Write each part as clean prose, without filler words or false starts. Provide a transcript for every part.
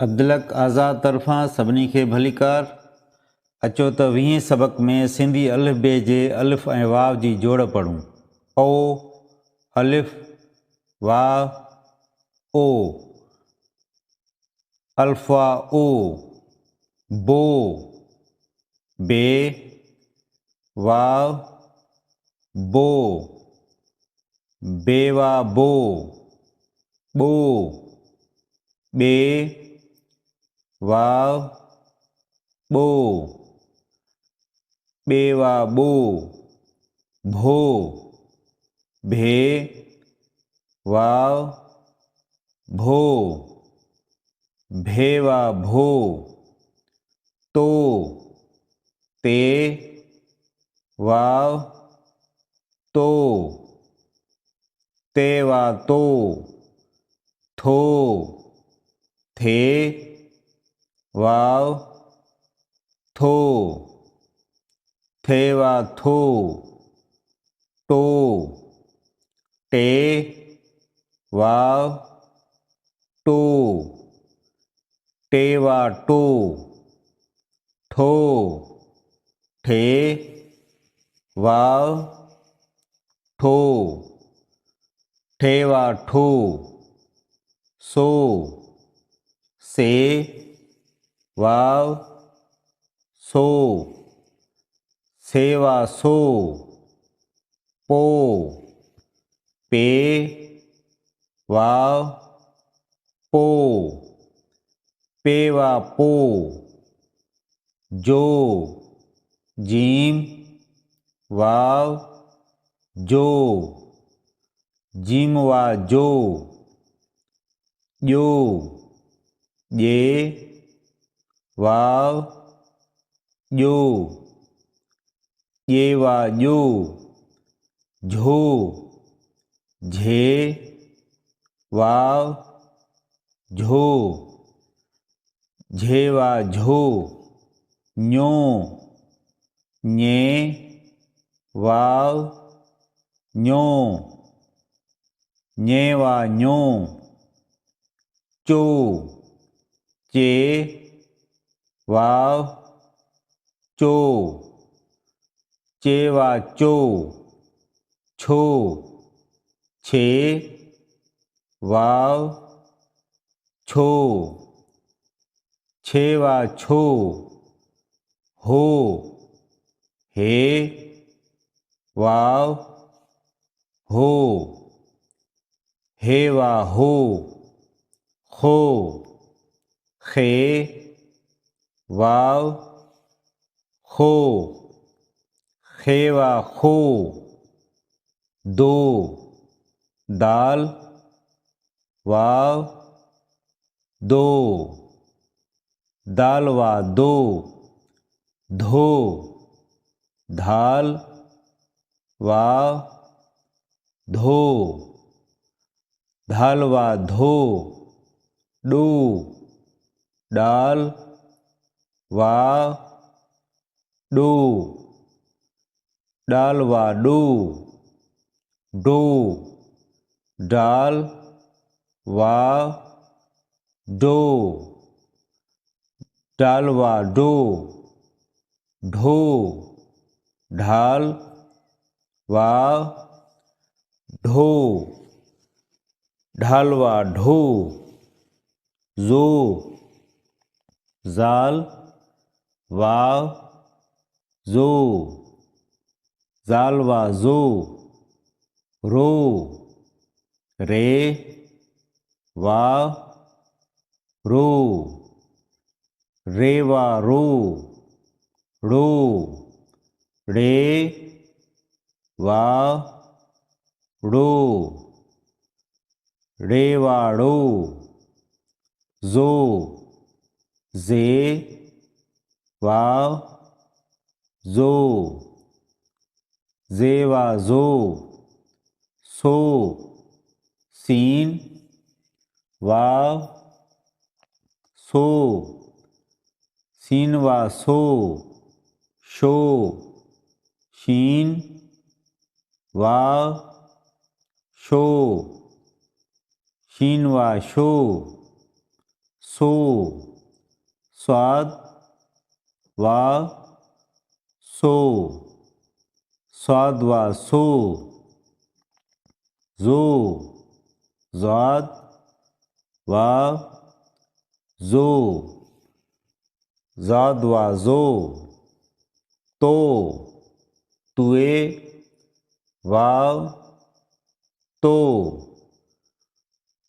अब्दुलक आज़ाद तरफ़ां सभिनी खे भलीकार। अचो त 20 सबक में सिंधी अलिफ बे जे अलिफ ऐं वाव जी जोड़ पढ़ूं। ओ अलिफ वाव ओ, अल्फा ओ, बो बे, वाव बो, बेवा बो, बो बे, वाव बो, बेवा बो, भो भे, वाव भो, भेवा भो, तो ते, वाव तो, तेवा तो, थो थे, वाव थो, थेवा थो, टो टे, वाव टो, टेवा टो, ठो ठे, वाव ठो, ठेवा ठो, सो से, वाव सो, सेवा सो, पो पे, वाव पो, पेवा पो, जो जीम, वाव जो, जीम वा जो, जो जे, वाव जो, जेवा जो, झो झे, वाव झो, झेवा झो, न्यो nye, वाव न्यो, न्येवा न्यो, चो चे, वाव चो, चेवा चो, छो छे, वाव छो, छेवा छो, हो हे, वाव हो, हेवा हो, खो खे, वाव खो, खेवा खो, दो दाल, वाव दो, दालवा दो, धो धाल, वाव धो, धालवा धो, डू डाल, वाव डू, डालवा डू, डो डाल, वाव डो, डालवा डो, ढो ढाल, वाव ढो, ढालवा ढो, जो जाल, वाव जो, जालवा जो, रो रे, वाव रो, रेवा रो, रो रे, वाव रो, रेवा रो, जो जे, वाव जो, जेवा जो, सो सीन, वाव सो, सीनवा सो, शो शीन, वाव शो, शीनवा शो, सो, स्वाद वा सो, स्वाद वा सो, जो, ज़ाद वा जो, ज़ाद वा जो, तो, तुए वा तो,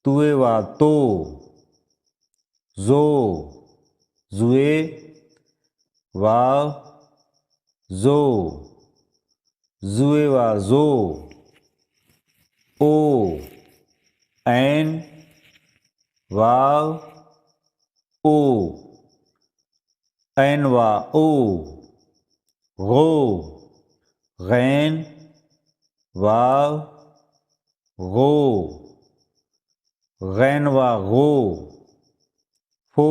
तुए वा तो, जो, जुए वा जो, जुए वा जो, ओ, ऐन वा ओ, ऐन वा ओ, गो, गैन वा गो, गैन वा गो, फो,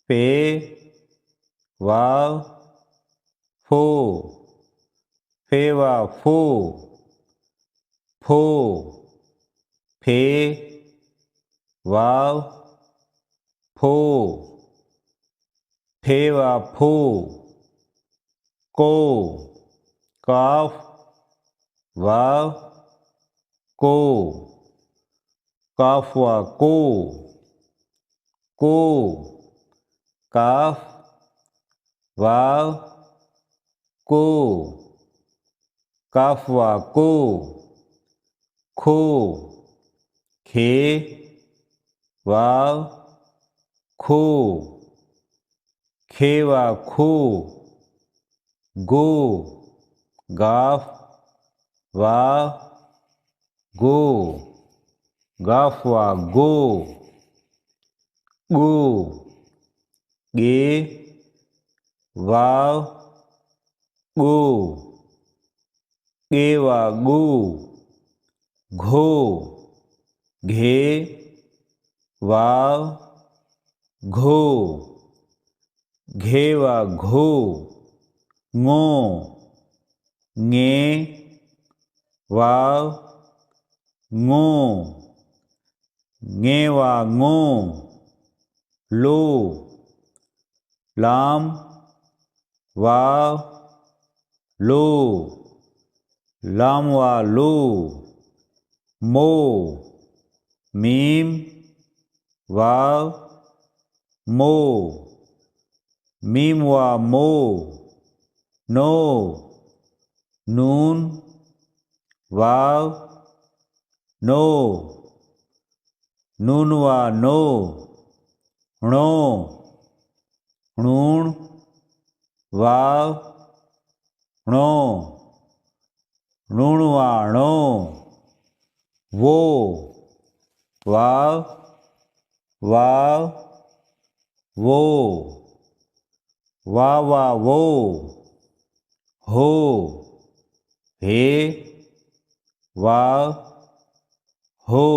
पे वा फो, फे वा फो, फो, फे वा फो, फे वा फो, को, काफ वा को, काफ वा को, काफ वा को, काफ वा को, खो, खे वा खो, खे वा खो, गो, गाफ वा गो, गाफ वा गो, गो, गे वा गो, गे वा गो, घो, घे वा घो, घे वा घो, ngो, ङे वा ङो, ङे वा ङो, लो, लाम वा लो, लाम वा लो, मो, मीम वा मो, मीम वा मो, नो, नून वा नो, नून वा नो, णो, णूण वा णो, णूण वा णो, वो, वा वा वो, वा वा वो, हो, हे वा हो,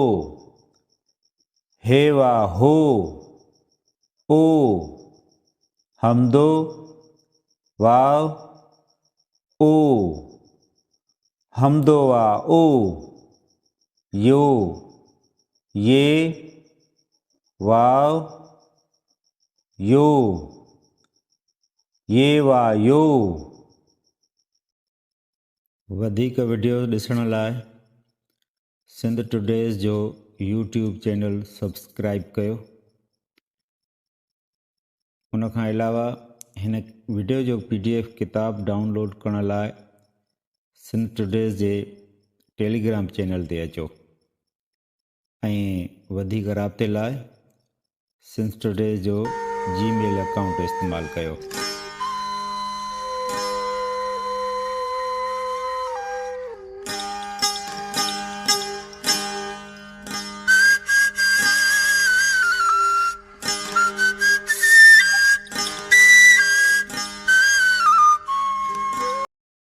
हे वा हो, ओ, हमदो वा ओ, हमदो वा ओ, यो, ये वा यो, ये वा यो। वधीक वीडियो ॾिसण लाइ सिंध टुडेज़ जो यूट्यूब चैनल सब्सक्राइब कयो। उन खां अलावा हिन वीडियो जो PDF किताब डाउनलोड करण लाइ सिंध टुडेज़ जे टेलीग्राम चैनल ते अचो ऐं वधीक राब्ते लाइ सिंध टुडेज़ जो Gmail अकाउंट इस्तेमालु कयो।